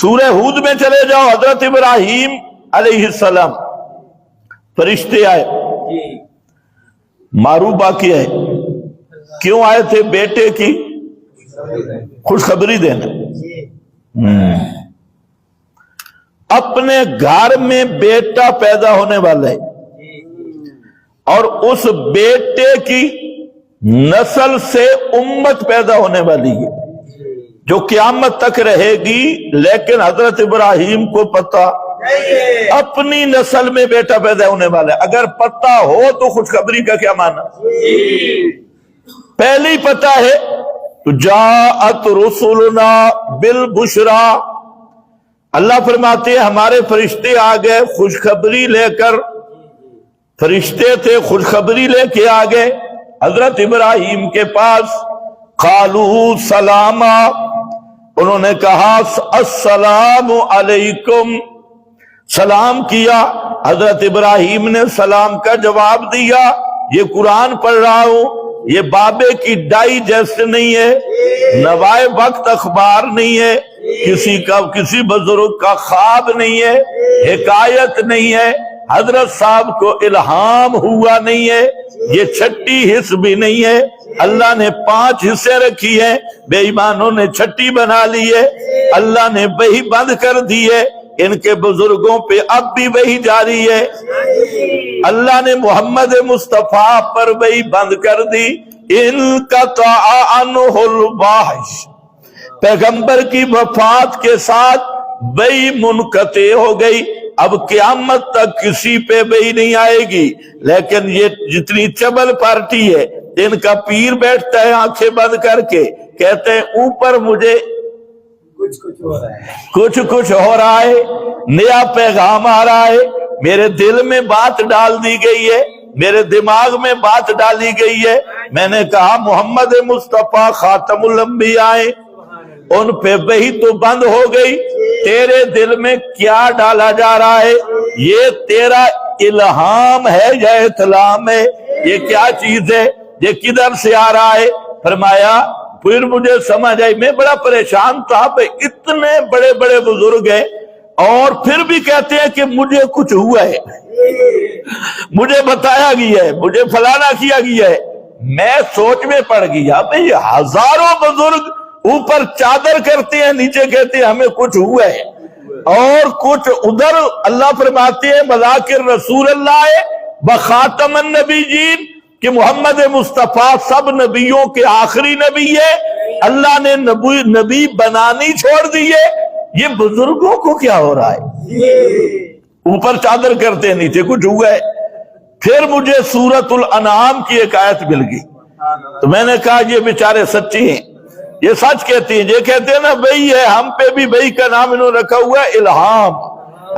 سورہ ہود میں چلے جاؤ، حضرت ابراہیم علیہ السلام، فرشتے آئے، معروبہ کی ہے، کیوں آئے تھے؟ بیٹے کی خوشخبری دینا۔ اپنے گھر میں بیٹا پیدا ہونے والا ہے اور اس بیٹے کی نسل سے امت پیدا ہونے والی ہے جو قیامت تک رہے گی، لیکن حضرت ابراہیم کو پتہ اپنی نسل میں بیٹا پیدا ہونے والا ہے۔ اگر پتہ ہو تو خوشخبری کا کیا معنی؟ پہلی پتہ ہے تو جاءت رسولنا بالبشرا، اللہ فرماتے ہیں ہمارے فرشتے آ گئے خوشخبری لے کر، فرشتے تھے خوشخبری لے کے آ گئے حضرت ابراہیم کے پاس۔ قالوا سلاما، انہوں نے کہا السلام علیکم، سلام کیا۔ حضرت ابراہیم نے سلام کا جواب دیا۔ یہ قرآن پڑھ رہا ہوں، یہ بابے کی ڈائجسٹ نہیں ہے، نوائے وقت اخبار نہیں ہے، کسی بزرگ کا خواب نہیں ہے، حکایت نہیں ہے، حضرت صاحب کو الہام ہوا نہیں ہے، یہ چھٹی حص بھی نہیں ہے۔ اللہ نے 5 حصے رکھی ہیں، بے ایمانوں نے چھٹی بنا لی ہے۔ اللہ نے وحی بند کر دی ہے، ان کے بزرگوں پہ اب بھی وحی جاری ہے۔ اللہ نے محمد مصطفیٰ پر وحی بند کر دی۔ انقطع عنہ الوحی، پیغمبر کی وفات کے ساتھ وحی منقطع ہو گئی، اب قیامت تک کسی پہ وحی نہیں آئے گی۔ لیکن یہ جتنی چبل پارٹی ہے، ان کا پیر بیٹھتا ہے آنکھیں بند کر کے، کہتے ہیں اوپر مجھے کچھ ہو رہا ہے، نیا پیغام آ رہا ہے، میرے دل میں بات ڈال دی گئی ہے، میرے دماغ میں بات ڈالی گئی ہے۔ میں نے کہا محمد مصطفیٰ خاتم الانبیاء ہیں، ان پہ وحی تو بند ہو گئی، تیرے دل میں کیا ڈالا جا رہا ہے؟ یہ تیرا الہام ہے یا اطلام ہے؟ یہ کیا چیز ہے؟ یہ کدھر سے آ رہا ہے؟ فرمایا پھر مجھے سمجھ آئی، میں بڑا پریشان تھا، اتنے بڑے بڑے بزرگ ہیں اور پھر بھی کہتے ہیں کہ مجھے کچھ ہوا ہے، مجھے بتایا گیا ہے، مجھے فلانا کیا گیا ہے۔ میں سوچ میں پڑ گیا، بھئی ہزاروں بزرگ اوپر چادر کرتے ہیں، نیچے کہتے ہیں ہمیں کچھ ہوا ہے، اور کچھ ادھر اللہ فرماتے ہیں مذاکر رسول اللہ بخاتم النبیین کہ محمد مصطفیٰ سب نبیوں کے آخری نبی ہے، اللہ نے نبی بنانی چھوڑ دی ہے۔ یہ بزرگوں کو کیا ہو رہا ہے؟ اوپر چادر کرتے ہیں، نیچے کچھ ہوا ہے۔ پھر مجھے سورۃ الانعام کی ایک آیت مل گئی، تو میں نے کہا یہ بیچارے سچی ہیں، یہ سچ کہتی ہیں، یہ کہتے ہیں نا وہی ہے، ہم پہ بھی وہی کا نام انہوں نے رکھا ہوا ہے الہام،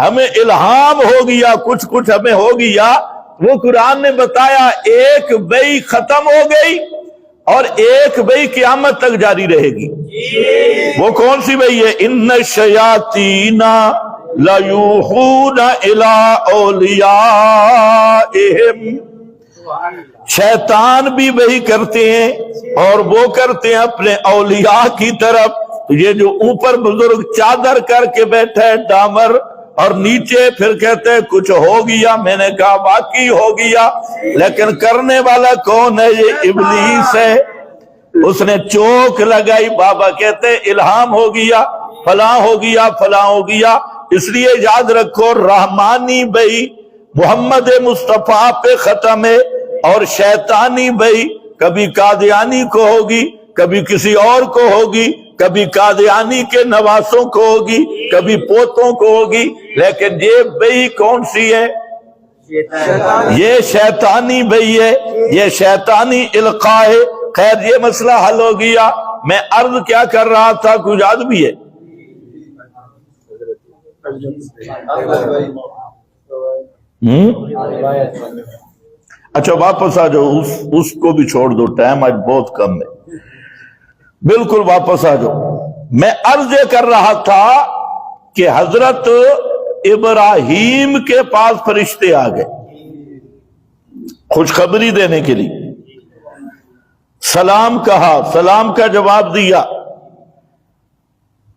ہمیں الہام ہو گیا، کچھ ہمیں ہو گیا۔ وہ قرآن نے بتایا ایک وحی ختم ہو گئی اور ایک وحی قیامت تک جاری رہے گی۔ وہ کون سی وحی ہے؟ ان الشیاطین لیوحون الی اولیائہم، شیطان بھی وحی کرتے ہیں اور وہ کرتے ہیں اپنے اولیاء کی طرف۔ یہ جو اوپر بزرگ چادر کر کے بیٹھا ہے ڈامر، اور نیچے پھر کہتے ہیں کچھ ہو گیا، میں نے کہا واقعی ہو گیا، لیکن کرنے والا کون ہے؟ یہ ابلیس ہے۔ اس نے چوک لگائی، بابا کہتے ہیں الہام ہو گیا، فلاں ہو گیا، فلاں ہو گیا۔ اس لیے یاد رکھو رحمانی وحی محمد مصطفیٰ پہ ختم ہے، اور شیطانی وحی کبھی قادیانی کو ہوگی، کبھی کسی اور کو ہوگی، کبھی قادیانی کے نواسوں کو ہوگی، کبھی پوتوں کو ہوگی، لیکن یہ وحی کون سی ہے؟ یہ شیطانی وحی ہے، یہ شیطانی القاء ہے۔ خیر یہ مسئلہ حل ہو گیا۔ میں عرض کیا کر رہا تھا، کچھ یاد بھی ہے؟ اچھا واپس آ جاؤ، اس کو بھی چھوڑ دو، ٹائم آج بہت کم ہے، بالکل واپس آ جاؤ۔ میں عرض کر رہا تھا کہ حضرت ابراہیم کے پاس فرشتے آ گئے خوشخبری دینے کے لیے، سلام کہا، سلام کا جواب دیا۔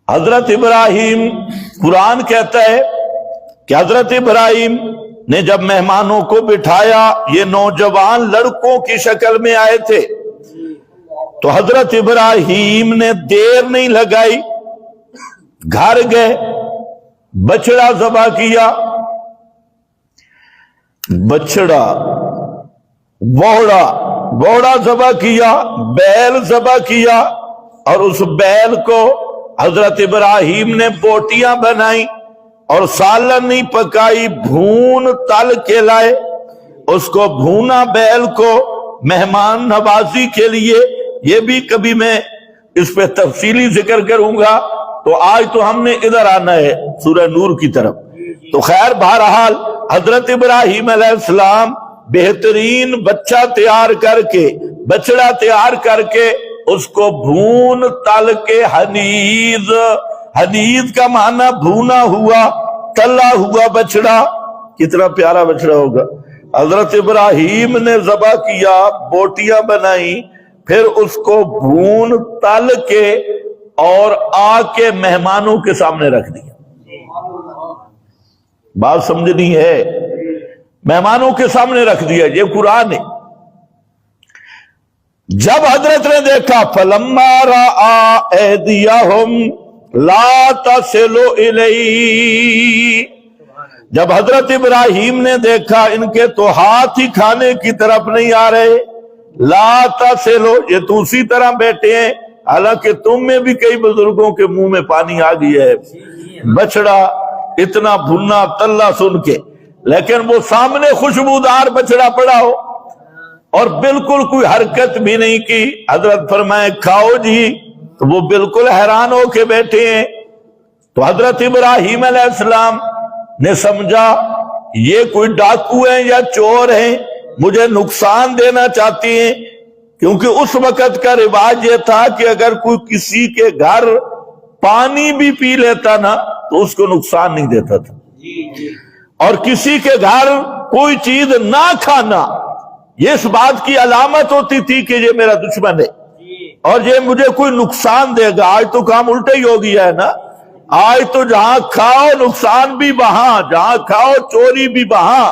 حضرت ابراہیم، قرآن کہتا ہے کہ حضرت ابراہیم نے جب مہمانوں کو بٹھایا، یہ نوجوان لڑکوں کی شکل میں آئے تھے، تو حضرت ابراہیم نے دیر نہیں لگائی، گھر گئے، بچڑا ذبح کیا، بچڑا بوڑا ذبح کیا، بیل ذبح کیا، اور اس بیل کو حضرت ابراہیم نے بوٹیاں بنائی اور سالن نہیں پکائی، بھون تل کے لائے، اس کو بھونا بیل کو مہمان نوازی کے لیے۔ یہ بھی کبھی میں اس پہ تفصیلی ذکر کروں گا، تو آج تو ہم نے ادھر آنا ہے سورہ نور کی طرف۔ تو خیر، بہرحال حضرت ابراہیم علیہ السلام بہترین بچہ تیار کر کے، بچڑا تیار کر کے، اس کو بھون تل کے حنیذ کا معنی بھونا ہوا، تلا ہوا بچڑا، کتنا پیارا بچڑا ہوگا۔ حضرت ابراہیم نے ذبح کیا، بوٹیاں بنائی، پھر اس کو بھون تل کے اور آ کے مہمانوں کے سامنے رکھ دیا۔ بات سمجھنی ہے، مہمانوں کے سامنے رکھ دیا، یہ قرآن ہے۔ جب حضرت نے دیکھا فَلَمَّا رَأَىٰ أَيْدِيَهُمْ لَا تَصِلُ إِلَيْهِ، جب حضرت ابراہیم نے دیکھا ان کے تو ہاتھ ہی کھانے کی طرف نہیں آ رہے، لا تصل، یہ تو اسی طرح بیٹھے ہیں، حالانکہ تم میں بھی کئی بزرگوں کے منہ میں پانی آ گیا ہے، بچڑا اتنا بھنا تلا سن کے، لیکن وہ سامنے خوشبودار بچڑا پڑا ہو اور بالکل کوئی حرکت بھی نہیں کی۔ حضرت فرمائے کھاؤ جی، تو وہ بالکل حیران ہو کے بیٹھے ہیں۔ تو حضرت ابراہیم علیہ السلام نے سمجھا یہ کوئی ڈاکو ہیں یا چور ہیں، مجھے نقصان دینا چاہتی ہیں، کیونکہ اس وقت کا رواج یہ تھا کہ اگر کوئی کسی کے گھر پانی بھی پی لیتا نا تو اس کو نقصان نہیں دیتا تھا، اور کسی کے گھر کوئی چیز نہ کھانا یہ اس بات کی علامت ہوتی تھی کہ یہ میرا دشمن ہے اور یہ مجھے کوئی نقصان دے گا۔ آج تو کام الٹا ہی ہو گیا ہے نا، آج تو جہاں کھاؤ نقصان بھی وہاں، جہاں کھاؤ چوری بھی وہاں،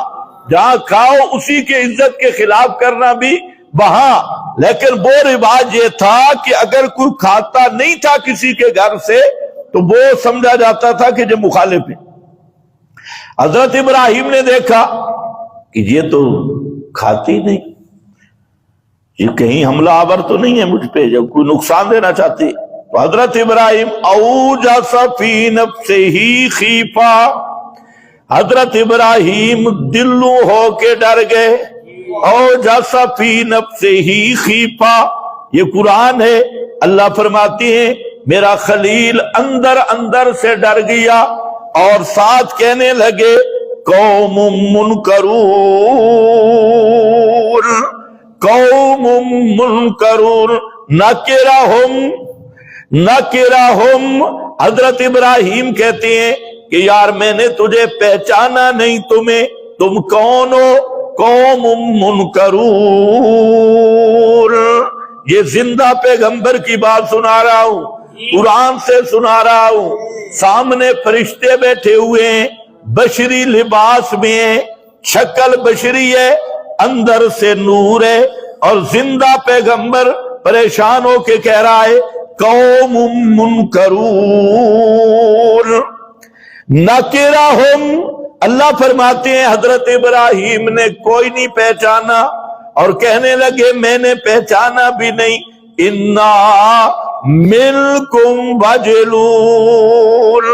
جہاں کھاؤ اسی کے عزت کے خلاف کرنا بھی وہاں۔ لیکن وہ رواج یہ تھا کہ اگر کوئی کھاتا نہیں تھا کسی کے گھر سے تو وہ سمجھا جاتا تھا کہ یہ مخالف ہے۔ حضرت ابراہیم نے دیکھا کہ یہ تو کھاتی نہیں، یہ کہیں حملہ آور تو نہیں ہے مجھ پہ، جب کوئی نقصان دینا چاہتی۔ تو حضرت ابراہیم اوجس فی نفسہ خیفہ، حضرت ابراہیم دلوں ہو کے ڈر گئے۔ اوجس فی نفسہ خیفہ، یہ قرآن ہے، اللہ فرماتی ہیں میرا خلیل اندر اندر سے ڈر گیا، اور ساتھ کہنے لگے قوم منکرون، قوم منکرون، نکرہم۔ حضرت ابراہیم کہتے ہیں کہ یار میں نے تجھے پہچانا نہیں، تمہیں، تم کون ہو؟ قوم منکرون۔ یہ زندہ پیغمبر کی بات سنا رہا ہوں، قرآن سے سنا رہا ہوں، سامنے فرشتے بیٹھے ہوئے ہیں، بشری لباس میں ہیں، شکل بشری ہے، اندر سے نور ہے، اور زندہ پیغمبر پریشان ہو کے کہہ رہا ہے قوم منکرون نکرہم۔ اللہ فرماتے ہیں حضرت ابراہیم نے کوئی نہیں پہچانا، اور کہنے لگے میں نے پہچانا بھی نہیں، انا منکم وجلون،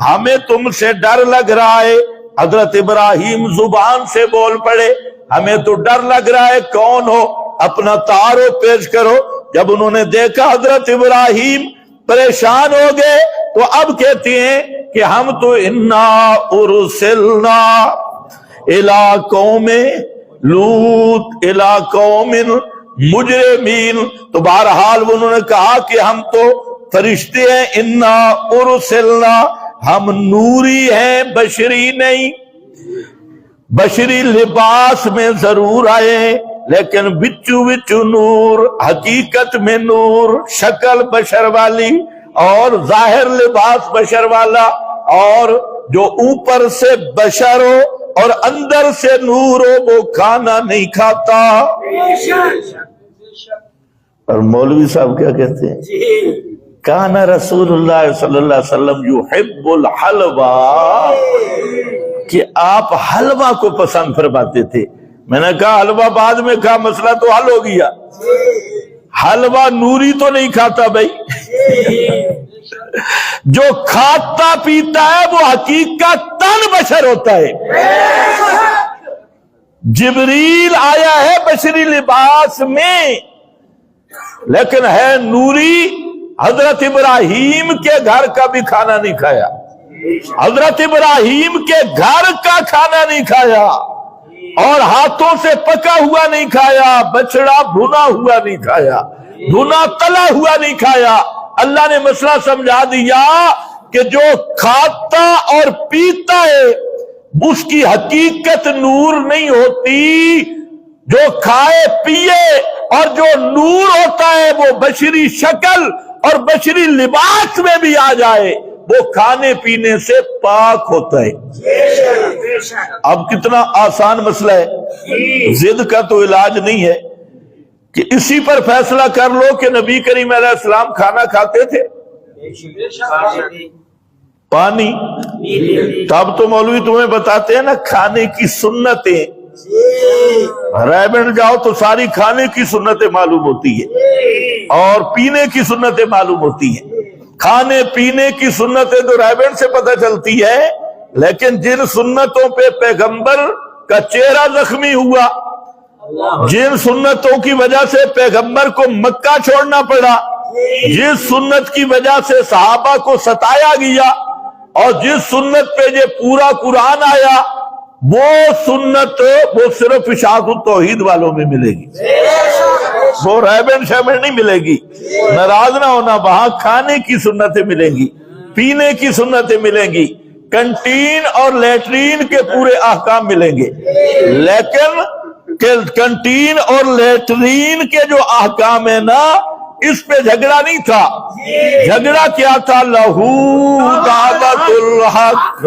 ہمیں تم سے ڈر لگ رہا ہے۔ حضرت ابراہیم زبان سے بول پڑے ہمیں تو ڈر لگ رہا ہے، کون ہو؟ اپنا تعارف پیش کرو۔ جب انہوں نے دیکھا حضرت ابراہیم پریشان ہو گئے تو اب کہتے ہیں کہ ہم تو انا ارسلنا الی قوم لوط الی قوم مجرمین، تو بہرحال انہوں نے کہا کہ ہم تو فرشتے ہیں، انا ارسلنا، ہم نوری ہیں بشری نہیں، بشری لباس میں ضرور آئے ہیں لیکن بچو بچو نور، حقیقت میں نور، شکل بشر والی، اور ظاہر لباس بشر والا اور جو اوپر سے بشر ہو اور اندر سے نور ہو وہ کھانا نہیں کھاتا۔ اور مولوی صاحب کیا کہتے ہیں؟ کان رسول اللہ صلی اللہ علیہ وسلم یحب الحلوہ، کہ آپ حلوہ کو پسند فرماتے تھے۔ میں نے کہا حلوہ بعد میں کہا مسئلہ تو حل ہو گیا، حلوہ نوری تو نہیں کھاتا بھائی، جو کھاتا پیتا ہے وہ حقیقت تن بشر ہوتا ہے۔ جبریل آیا ہے بشری لباس میں لیکن ہے نوری۔ حضرت ابراہیم کے گھر کا بھی کھانا نہیں کھایا، حضرت ابراہیم کے گھر کا کھانا نہیں کھایا، اور ہاتھوں سے پکا ہوا نہیں کھایا، بچڑا بھنا ہوا نہیں کھایا، بھنا تلا ہوا نہیں کھایا۔ اللہ نے مسئلہ سمجھا دیا کہ جو کھاتا اور پیتا ہے اس کی حقیقت نور نہیں ہوتی، جو کھائے پیے اور جو نور ہوتا ہے وہ بشری شکل اور بشری لباس میں بھی آ جائے وہ کھانے پینے سے پاک ہوتا ہے۔ اب کتنا آسان مسئلہ ہے، ضد کا تو علاج نہیں ہے کہ اسی پر فیصلہ کر لو کہ نبی کریم علیہ السلام کھانا کھاتے تھے، پانی۔ تب تو مولوی تمہیں بتاتے ہیں نا کھانے کی سنتیں، رائبنڈ جاؤ تو ساری کھانے کی سنتیں معلوم ہوتی ہے اور پینے کی سنتیں معلوم ہوتی ہیں۔ کھانے پینے کی سنتیں تو رائبنڈ سے پتہ چلتی ہے، لیکن جن سنتوں پہ پیغمبر کا چہرہ زخمی ہوا، جن سنتوں کی وجہ سے پیغمبر کو مکہ چھوڑنا پڑا، جس سنت کی وجہ سے صحابہ کو ستایا گیا، اور جس سنت پہ یہ پورا قرآن آیا، وہ سنت وہ صرف اشاعت التوحید والوں میں ملے گی، وہ رائبنڈ شیبنڈ نہیں ملے گی۔ ناراض نہ ہونا، وہاں کھانے کی سنتیں ملیں گی، پینے کی سنتیں ملیں گی، کنٹین اور لیٹرین کے پورے احکام ملیں گے، لیکن کنٹین اور لیٹرین کے جو احکام ہے نا اس پہ جھگڑا نہیں تھا۔ جھگڑا کیا تھا؟ لہو دعوت الحق،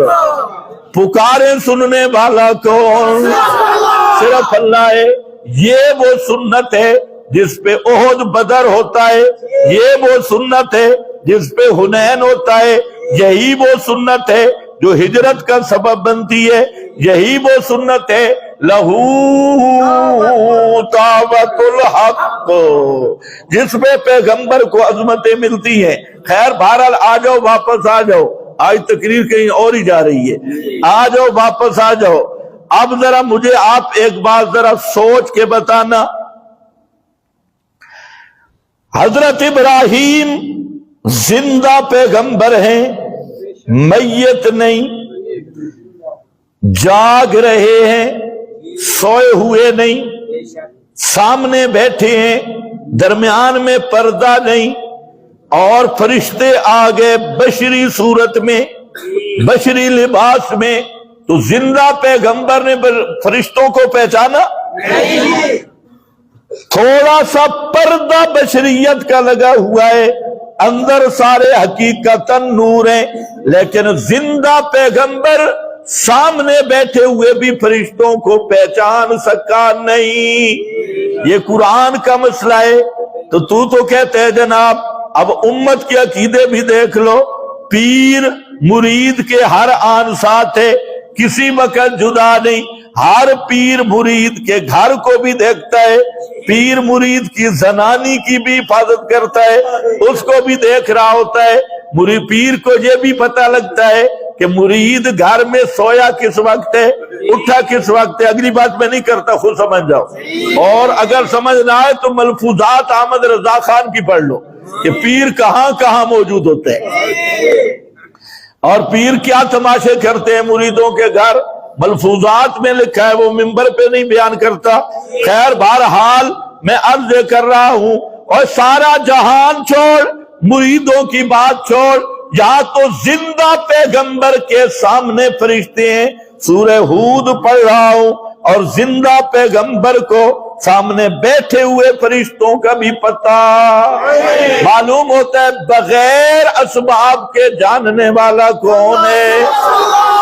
پکارے سننے والا کون؟ صرف اللہ ہے۔ یہ وہ سنت ہے جس پہ احد بدر ہوتا ہے، یہ وہ سنت ہے جس پہ حنین ہوتا ہے، یہی وہ سنت ہے جو ہجرت کا سبب بنتی ہے، یہی وہ سنت ہے لہو دعوت الحق جس میں پیغمبر کو عظمتیں ملتی ہیں۔ خیر بہرحال آ جاؤ، واپس آ جاؤ، آج تقریر کہیں اور ہی جا رہی ہے، آ جاؤ واپس آ جاؤ۔ اب ذرا مجھے آپ ایک بات ذرا سوچ کے بتانا، حضرت ابراہیم زندہ پیغمبر ہیں، میت نہیں، جاگ رہے ہیں، سوئے ہوئے نہیں، سامنے بیٹھے ہیں، درمیان میں پردہ نہیں، اور فرشتے آگے بشری صورت میں، بشری لباس میں۔ تو زندہ پیغمبر نے فرشتوں کو پہچانا؟ تھوڑا سا پردہ بشریت کا لگا ہوا ہے، اندر سارے حقیقتاً نور ہیں، لیکن زندہ پیغمبر سامنے بیٹھے ہوئے بھی فرشتوں کو پہچان سکا نہیں۔ یہ قرآن کا مسئلہ ہے۔ تو کہتے ہیں جناب اب امت کے عقیدے بھی دیکھ لو، پیر مرید کے ہر آن ساتھ ہے، کسی وقت جدا نہیں، ہر پیر مرید کے گھر کو بھی دیکھتا ہے، پیر مرید کی زنانی کی بھی حفاظت کرتا ہے، اس کو بھی دیکھ رہا ہوتا ہے۔ مرید پیر کو یہ بھی پتہ لگتا ہے کہ مرید گھر میں سویا کس وقت ہے، اٹھا کس وقت ہے۔ اگلی بات میں نہیں کرتا، خود سمجھ جاؤ، اور اگر سمجھ نہ آئے تو ملفوظات احمد رضا خان کی پڑھ لو کہ پیر کہاں کہاں موجود ہوتے ہیں اور پیر کیا تماشے کرتے ہیں مریدوں کے گھر۔ ملفوظات میں لکھا ہے، وہ منبر پہ نہیں بیان کرتا۔ خیر بہرحال میں عرض کر رہا ہوں، اور سارا جہان چھوڑ، مریدوں کی بات چھوڑ، یہاں تو زندہ پیغمبر کے سامنے فرشتے ہیں۔ سورہ ہود پڑھ رہا ہوں اور زندہ پیغمبر کو سامنے بیٹھے ہوئے فرشتوں کا بھی پتہ معلوم ہوتا ہے بغیر اسباب کے جاننے والا کون ہے؟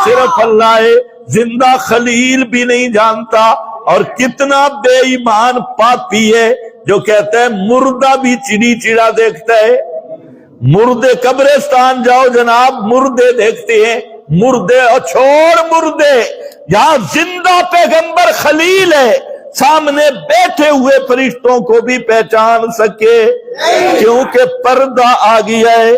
صرف اللہ ہے۔ زندہ خلیل بھی نہیں جانتا، اور کتنا بے ایمان پاپی ہے جو کہتا ہے مردہ بھی چڑی چڑا دیکھتا ہے۔ مردے قبرستان جاؤ جناب، مردے دیکھتے ہیں، مردے اور چھوڑ مردے، یہاں زندہ پیغمبر خلیل ہے، سامنے بیٹھے ہوئے فرشتوں کو بھی پہچان سکے، کیونکہ پردہ آ گیا ہے،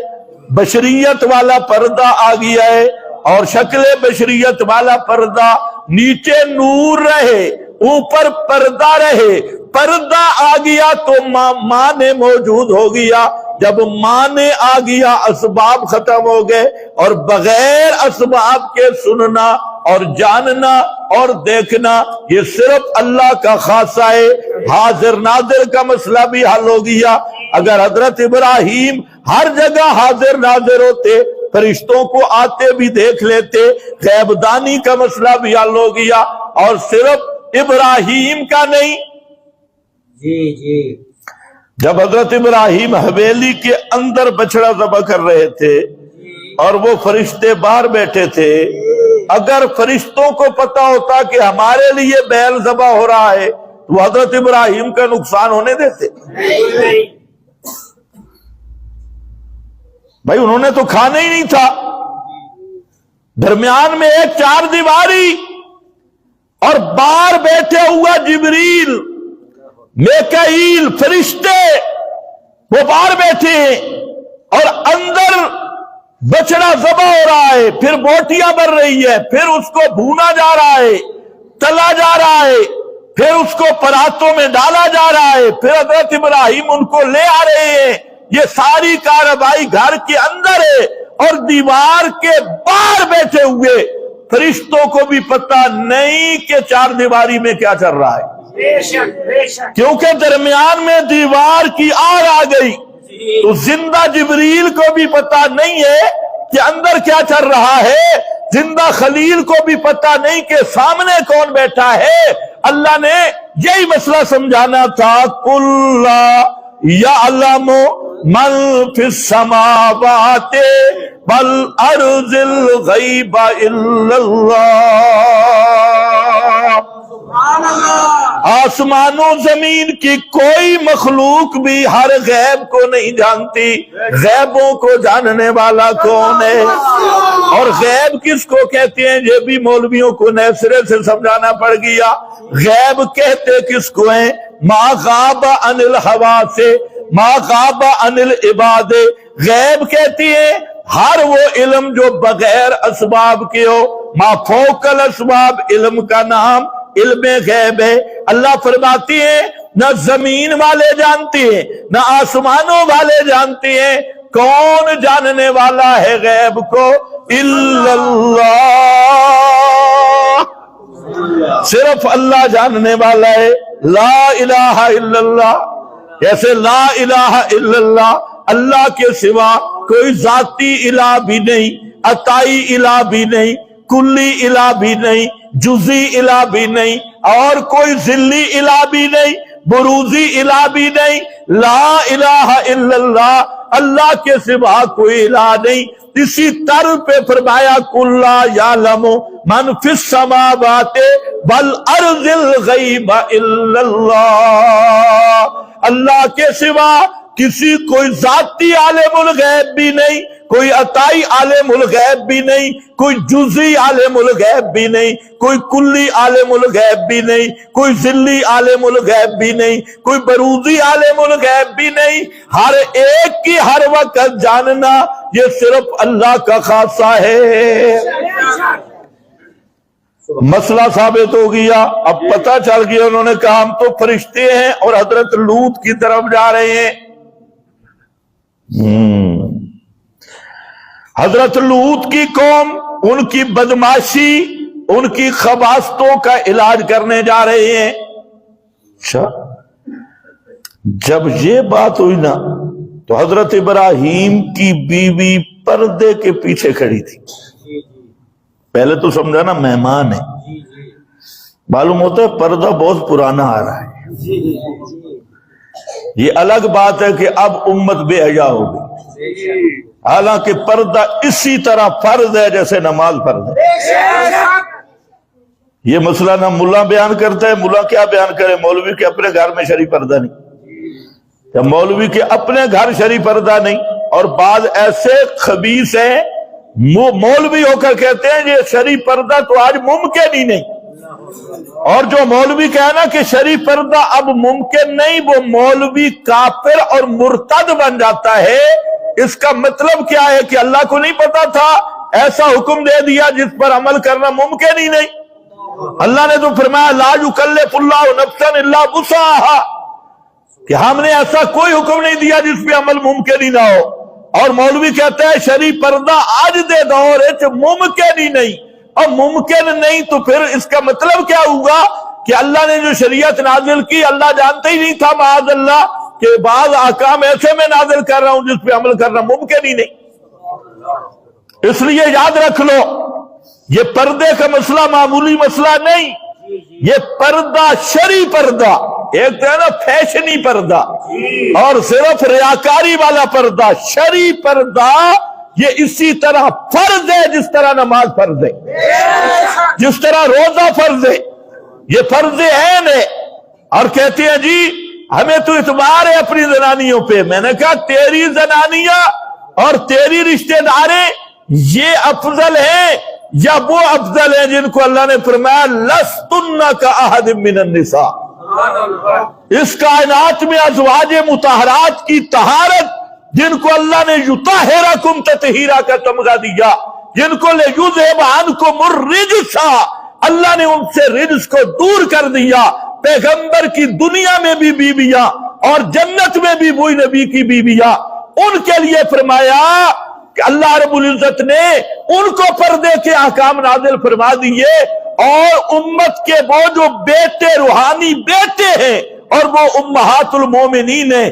بشریت والا پردہ آ گیا ہے، اور شکل بشریت والا پردہ، نیچے نور رہے اوپر پردہ رہے، پردہ آ گیا تو ماں نے موجود ہو گیا، جب ماں نے آ گیا اسباب ختم ہو گئے، اور بغیر اسباب کے سننا اور جاننا اور دیکھنا یہ صرف اللہ کا خاصہ ہے۔ حاضر ناظر کا مسئلہ بھی حل ہو گیا۔ اگر حضرت ابراہیم ہر جگہ حاضر ناظر ہوتے، فرشتوں کو آتے بھی دیکھ لیتے، غیب دانی کا مسئلہ بھی حل ہو گیا۔ اور صرف ابراہیم کا نہیں، جی جب حضرت ابراہیم حویلی کے اندر بچڑا ذبح کر رہے تھے اور وہ فرشتے باہر بیٹھے تھے، اگر فرشتوں کو پتا ہوتا کہ ہمارے لیے بیل ذبح ہو رہا ہے تو وہ حضرت ابراہیم کا نقصان ہونے دیتے؟ بھائی انہوں نے تو کھانا ہی نہیں تھا، درمیان میں ایک چار دیواری اور باہر بیٹھے ہوا جبریل میکائیل فرشتے، وہ باہر بیٹھے ہیں اور اندر بچڑا ذبح ہو رہا ہے، پھر بوٹیاں بن رہی ہے، پھر اس کو بھونا جا رہا ہے، تلا جا رہا ہے، پھر اس کو پراتوں میں ڈالا جا رہا ہے، پھر حضرت ابراہیم ان کو لے آ رہے ہیں۔ یہ ساری کارروائی گھر کے اندر ہے، اور دیوار کے باہر بیٹھے ہوئے فرشتوں کو بھی پتہ نہیں کہ چار دیواری میں کیا چل رہا ہے، کیونکہ درمیان میں دیوار کی آڑ آ گئی، تو زندہ جبریل کو بھی پتہ نہیں ہے کہ اندر کیا چل رہا ہے، زندہ خلیل کو بھی پتہ نہیں کہ سامنے کون بیٹھا ہے۔ اللہ نے یہی مسئلہ سمجھانا تھا، قُلْ لَا يَعْلَمُ مَنْ فِي السَّمَاوَاتِ وَالْأَرْضِ الْغَيْبَ إِلَّا اللَّهُ۔ آسمانوں زمین کی کوئی مخلوق بھی ہر غیب کو نہیں جانتی، غیبوں کو جاننے والا کون ہے؟ اور غیب کس کو کہتے ہیں یہ بھی مولویوں کو نئے سرے سے سمجھانا پڑ گیا۔ غیب کہتے کس کو ہیں؟ ما غاب عن الحواس، ما غاب عن العباد۔ غیب کہتی ہیں ہر وہ علم جو بغیر اسباب کے ہو، ما فوق الاسباب علم کا نام علم غیب ہے۔ اللہ فرماتی ہیں نہ زمین والے جانتے ہیں نہ آسمانوں والے جانتے ہیں، کون جاننے والا ہے غیب کو؟ الا اللہ، صرف اللہ جاننے والا ہے۔ لا الہ الا اللہ، جیسے لا الہ الا اللہ، اللہ کے سوا کوئی ذاتی الہ بھی نہیں، عطائی الہ بھی نہیں، کلی الہ بھی نہیں، جزئی الہ بھی نہیں، اور کوئی ذلی الہ بھی نہیں، بروزی الہ بھی نہیں۔ لا الہ الا اللہ، اللہ کے سوا کوئی الہ نہیں۔ اسی طرح پہ فرمایا قُلْ لَا يَعْلَمُ مَنْ فِي السَّمَاوَاتِ وَالْأَرْضِ الْغَيْبَ إِلَّا اللَّهُ۔ اللہ کے سوا کسی کوئی ذاتی عالم الغیب بھی نہیں، کوئی عطائی عالم الغیب بھی نہیں، کوئی جزئی عالم الغیب بھی نہیں، کوئی کلی عالم الغیب بھی نہیں، کوئی ذلی عالم الغیب بھی نہیں، کوئی بروزی عالم الغیب بھی نہیں۔ ہر ایک کی ہر وقت جاننا یہ صرف اللہ کا خاصہ ہے۔ مسئلہ ثابت ہو گیا، اب پتہ چل گیا، انہوں نے کہا ہم تو فرشتے ہیں اور حضرت لوط کی طرف جا رہے ہیں۔ حضرت لوط کی قوم ان کی بدماشی، ان کی خباثتوں کا علاج کرنے جا رہے ہیں۔ اچھا، جب یہ بات ہوئی نا تو حضرت ابراہیم کی بیوی پردے کے پیچھے کھڑی تھی۔ پہلے تو سمجھا نا مہمان ہے، معلوم ہوتا ہے پردہ بہت پرانا آ رہا ہے۔ یہ الگ بات ہے کہ اب امت بے حیا ہو گئی، حالانکہ پردہ اسی طرح فرض ہے جیسے نماز فرض ہے۔ یہ مسئلہ نہ ملا بیان کرتا ہے، ملا کیا بیان کرے؟ مولوی کے اپنے گھر میں شرعی پردہ نہیں، یا مولوی کے اپنے گھر شرعی پردہ نہیں، اور بعض ایسے خبیث ہیں مولوی ہو کر کہتے ہیں یہ شرعی پردہ تو آج ممکن ہی نہیں، اور جو مولوی کہنا کہ شرعی پردہ اب ممکن نہیں، وہ مولوی کافر اور مرتد بن جاتا ہے۔ اس کا مطلب کیا ہے کہ اللہ کو نہیں پتا تھا، ایسا حکم دے دیا جس پر عمل کرنا ممکن ہی نہیں۔ اللہ نے تو فرمایا لا یکلف اللہ نفسا الا وسعہا، کہ ہم نے ایسا کوئی حکم نہیں دیا جس پہ عمل ممکن ہی نہ ہو، اور مولوی کہتا ہے شرعی پردہ آج دے دور ہے ممکن ہی نہیں، اور ممکن نہیں تو پھر اس کا مطلب کیا ہوگا کہ اللہ نے جو شریعت نازل کی اللہ جانتا ہی نہیں تھا معاذ اللہ کہ بعض احکام ایسے میں نازل کر رہا ہوں جس پہ عمل کرنا ممکن ہی نہیں۔ اس لیے یاد رکھ لو یہ پردے کا مسئلہ معمولی مسئلہ نہیں، یہ پردہ شرعی پردہ، ایک تو ہے نا فیشنی پردہ اور صرف ریاکاری والا پردہ، شرعی پردہ یہ اسی طرح فرض ہے جس طرح نماز فرض ہے، جس طرح روزہ فرض ہے، یہ فرض عین ہے۔ اور کہتے ہیں جی ہمیں تو اعتبار ہے اپنی زنانیوں پہ، میں نے کہا تیری زنانیاں اور تیری رشتہ داریں یہ افضل ہیں یا وہ افضل ہیں جن کو اللہ نے فرمایا لستن کاحد من النساء؟ اس کائنات میں ازواج مطہرات کی طہارت جن کو اللہ نے یطہرکم تطہیرا کا تمغہ دیا، جن کو لیذہب عنکم الرجس، اللہ نے ان سے رجس کو دور کر دیا۔ پیغمبر کی دنیا میں بھی بیویاں اور جنت میں بھی وہی نبی کی بیویاں، ان کے لیے فرمایا کہ اللہ رب العزت نے ان کو پردے کے احکام نازل فرما دیے، اور امت کے وہ جو بیٹے روحانی بیٹے ہیں اور وہ امہات المومنین ہیں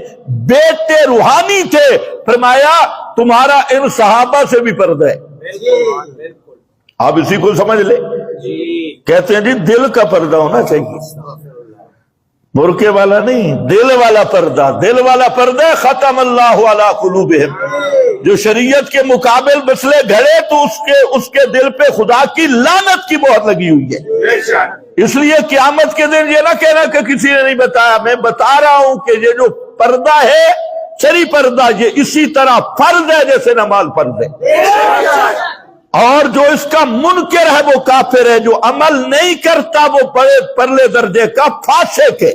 بیٹے روحانی تھے، فرمایا تمہارا ان صحابہ سے بھی پردہ ہے۔ آپ اسی کو سمجھ لیں، کہتے ہیں جی دل کا پردہ ہونا چاہیے، برقعے والا نہیں، دل والا پردہ۔ دل والا پردہ ختم اللہ علی قلوبہم، جو شریعت کے مقابل مسئلے گھڑے تو اس کے دل پہ خدا کی لعنت کی مہر لگی ہوئی ہے۔ اس لیے قیامت کے دن یہ نہ کہنا کہ کسی نے نہیں بتایا، میں بتا رہا ہوں کہ یہ جو پردہ ہے شرعی پردہ یہ اسی طرح فرض ہے جیسے نماز فرض ہے، اور جو اس کا منکر ہے وہ کافر ہے، جو عمل نہیں کرتا وہ بڑے پرلے درجے کا فاسق ہے۔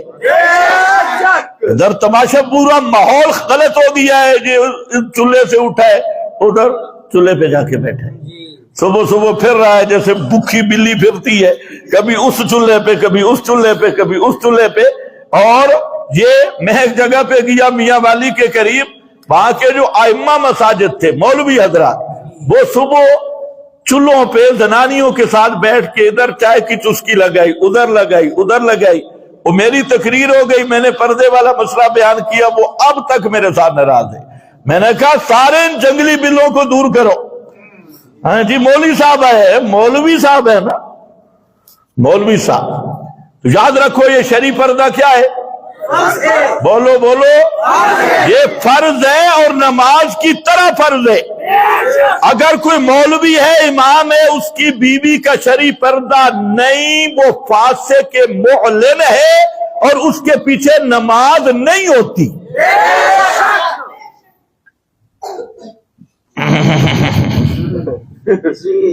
ادھر تماشا پورا ماحول غلط ہو گیا ہے، یہ چولہے سے اٹھا ہے ادھر چولہے پہ جا کے بیٹھا ہے، صبح صبح پھر رہا ہے جیسے بکھی بلی پھرتی ہے، کبھی اس چولہے پہ کبھی اس چولہے پہ کبھی اس چولہے پہ۔ اور یہ میں ایک جگہ پہ گیا میاں والی کے قریب، وہاں کے جو ائمہ مساجد تھے مولوی حضرات، وہ صبح چولہوں پہ زنانیوں کے ساتھ بیٹھ کے ادھر چائے کی چسکی لگائی، ادھر لگائی ادھر لگائی۔ وہ میری تقریر ہو گئی، میں نے پردے والا مسئلہ بیان کیا، وہ اب تک میرے ساتھ ناراض ہے۔ میں نے کہا سارے ان جنگلی بلوں کو دور کرو۔ ہاں جی مولوی صاحب آئے، مولوی صاحب ہے نا، مولوی صاحب تو یاد رکھو یہ شرعی پردہ کیا ہے؟ بولو بولو، یہ فرض ہے اور نماز کی طرح فرض ہے۔ اگر کوئی مولوی ہے امام ہے اس کی بیوی کا شرعی پردہ نہیں، وہ فاسق معلن ہے اور اس کے پیچھے نماز نہیں ہوتی۔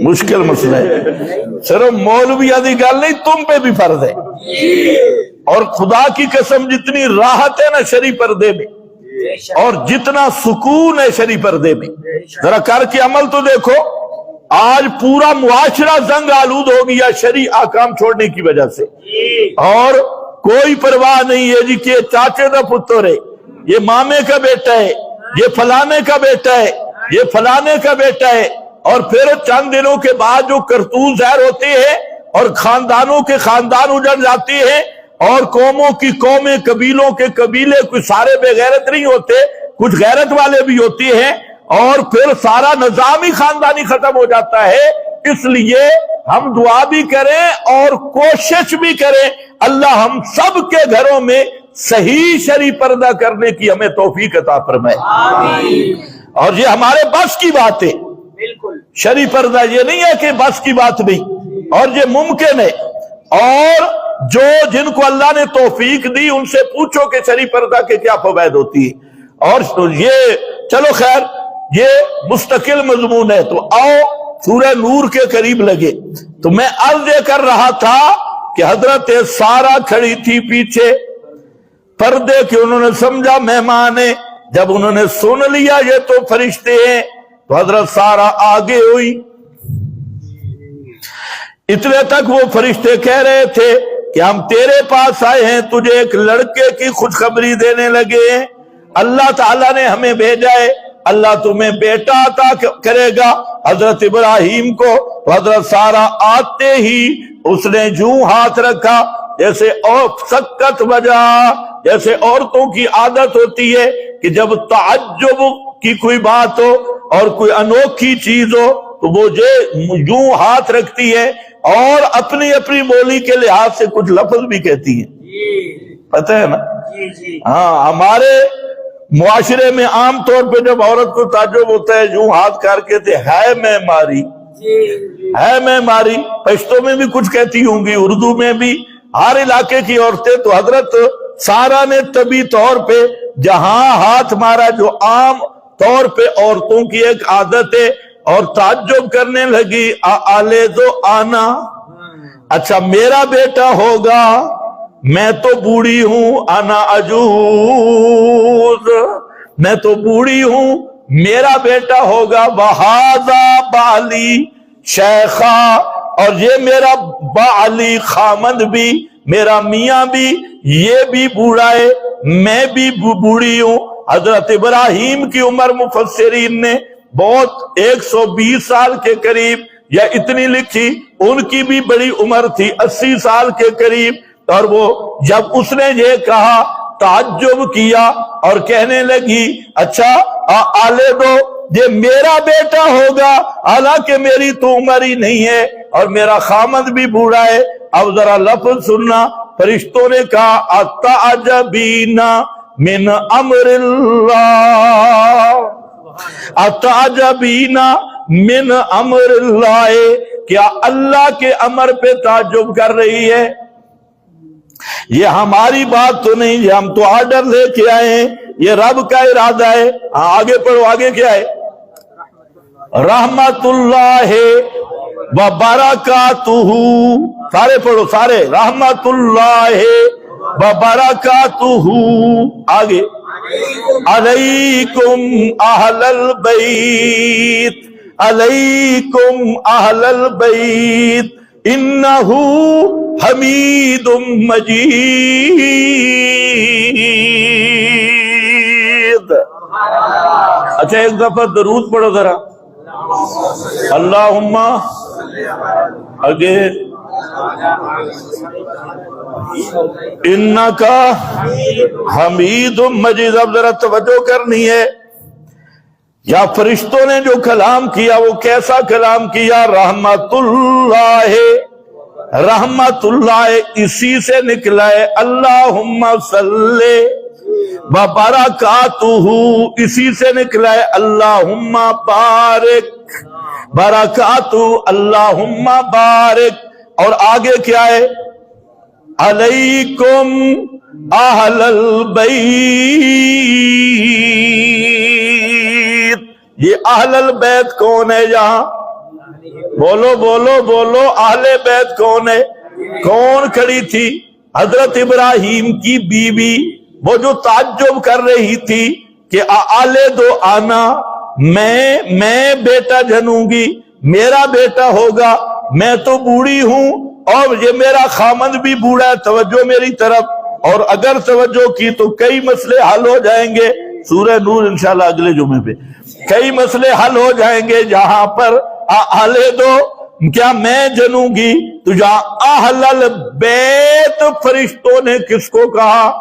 مشکل مسئلہ ہے، صرف مولوی آدھی گل نہیں، تم پہ بھی فرض ہے۔ اور خدا کی قسم جتنی راحت ہے نا شرعی پردے میں، اور جتنا سکون ہے شرعی پردے میں، ذرا کر کے عمل تو دیکھو۔ آج پورا معاشرہ زنگ آلود ہو گیا شرعی احکام چھوڑنے کی وجہ سے، اور کوئی پرواہ نہیں ہے جی کہ چاچے کا پتر ہے، یہ مامے کا بیٹا ہے، یہ فلانے کا بیٹا ہے، یہ فلانے کا بیٹا ہے، اور پھر چند دنوں کے بعد جو کرتوت ظاہر ہوتے ہیں اور خاندانوں کے خاندان اجڑ جاتے ہیں، اور قوموں کی قومیں، قبیلوں کے قبیلے، کوئی سارے بے غیرت نہیں ہوتے، کچھ غیرت والے بھی ہوتے ہیں، اور پھر سارا نظام ہی خاندانی ختم ہو جاتا ہے۔ اس لیے ہم دعا بھی کریں اور کوشش بھی کریں اللہ ہم سب کے گھروں میں صحیح شرعی پردہ کرنے کی ہمیں توفیق عطا فرمائے، اور یہ ہمارے بس کی بات ہے۔ بالکل شرعی پردہ یہ نہیں ہے کہ بس کی بات نہیں، اور یہ ممکن ہے۔ اور جو جن کو اللہ نے توفیق دی ان سے پوچھو کہ شرعی پردہ کے کیا فوائد ہوتی ہے۔ اور یہ چلو خیر یہ مستقل مضمون ہے، تو آؤ سورہ نور کے قریب لگے۔ تو میں عرض یہ کر رہا تھا کہ حضرت سارہ کھڑی تھی پیچھے پردے کے، انہوں نے سمجھا مہمان ہیں، جب انہوں نے سن لیا یہ تو فرشتے ہیں تو حضرت سارہ آگے ہوئی۔ اتنے تک وہ فرشتے کہہ رہے تھے کہ ہم تیرے پاس آئے ہیں، تجھے ایک لڑکے کی خوشخبری دینے لگے ہیں، اللہ تعالیٰ نے ہمیں بھیجا ہے، اللہ تمہیں بیٹا عطا کرے گا حضرت ابراہیم کو۔ تو حضرت سارہ آتے ہی اس نے جو ہاتھ رکھا، جیسے اور سکت وجہ، جیسے عورتوں کی عادت ہوتی ہے کہ جب تعجب کی کوئی بات ہو اور کوئی انوکھی چیز ہو تو وہ جو ہاتھ رکھتی ہے اور اپنی اپنی بولی کے لحاظ سے کچھ لفظ بھی کہتی ہے، پتہ ہے نا؟ ہاں، ہمارے معاشرے میں عام طور پہ جب عورت کو تعجب ہوتا ہے جو ہاتھ کر کے تھے ہے میں ماری، ہے میں ماری، پشتوں میں بھی کچھ کہتی ہوں گی، اردو میں بھی، ہر علاقے کی عورتیں۔ تو حضرت سارہ نے طبی طور پہ جہاں ہاتھ مارا جو عام طور پہ عورتوں کی ایک عادت ہے، اور تعجب کرنے لگی آلے دو آنا، اچھا میرا بیٹا ہوگا، میں تو بوڑھی ہوں، انا عجوز، میں تو بوڑھی ہوں، میرا بیٹا ہوگا، وہذا بالی شیخا، اور یہ میرا بالی خامد بھی، میرا میاں بھی، یہ بھی بوڑھا ہے، میں بھی بوڑھی ہوں۔ حضرت ابراہیم کی عمر مفسرین نے بہت 120 سال کے قریب یا اتنی لکھی، ان کی بھی بڑی عمر تھی 80 سال کے قریب۔ اور وہ جب اس نے یہ کہا تعجب کیا اور کہنے لگی اچھا آلے دو، یہ میرا بیٹا ہوگا، حالانکہ میری تو عمر ہی نہیں ہے اور میرا خامد بھی بوڑھا ہے۔ اب ذرا لفظ سننا، فرشتوں نے کہا اتعجبین من امر اللہ، اتعجبین من امر اللہ، کیا اللہ کے امر پہ تعجب کر رہی ہے؟ یہ ہماری بات تو نہیں، یہ ہم تو آرڈر لے کے آئے ہیں، یہ رب کا ارادہ ہے۔ آگے پڑھو، آگے کیا ہے؟ رحمت اللہ و برکاتہ، سارے پڑھو سارے، رحمت اللہ و برکاتہ، آگے علیکم اہل البیت، علیکم اہل البیت انہو حمید مجید۔ اچھا ایک دفعہ درود پڑھو ذرا، اللہم آگے انکا حمید مجید۔ اب ذرا توجہ کرنی ہے، یا فرشتوں نے جو کلام کیا وہ کیسا کلام کیا؟ رحمت اللہ، رحمت اللہ اسی سے نکلا ہے، اللہم صلی و برکاتہ اسی سے نکلا ہے، اللہم بارک، برکاتہ اللہم بارک۔ اور آگے کیا ہے؟ علیکم اہل البیت، یہ اہل البیت کون ہے یہاں؟ بولو بولو بولو، اہل بیت کون ہے؟ کون کھڑی تھی؟ حضرت ابراہیم کی بیوی، وہ جو تعجب کر رہی تھی کہ آلے دو آنا، میں بیٹا جنوں گی، میرا بیٹا ہوگا، میں تو بوڑھی ہوں اور یہ میرا خامند بھی بوڑھا ہے، توجہ میری طرف۔ اور اگر توجہ کی تو کئی مسئلے حل ہو جائیں گے، سورہ نور انشاءاللہ اگلے جمعے پہ کئی مسئلے حل ہو جائیں گے، جہاں پر آلے دو کیا میں جنوں گی، تو جہاں اہل البیت فرشتوں نے کس کو کہا؟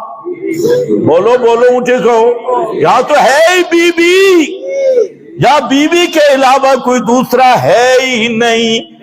بولو بولو اونچے کہو، یہاں تو ہے ہی بی بی، یا بی بی کے علاوہ کوئی دوسرا ہے ہی نہیں۔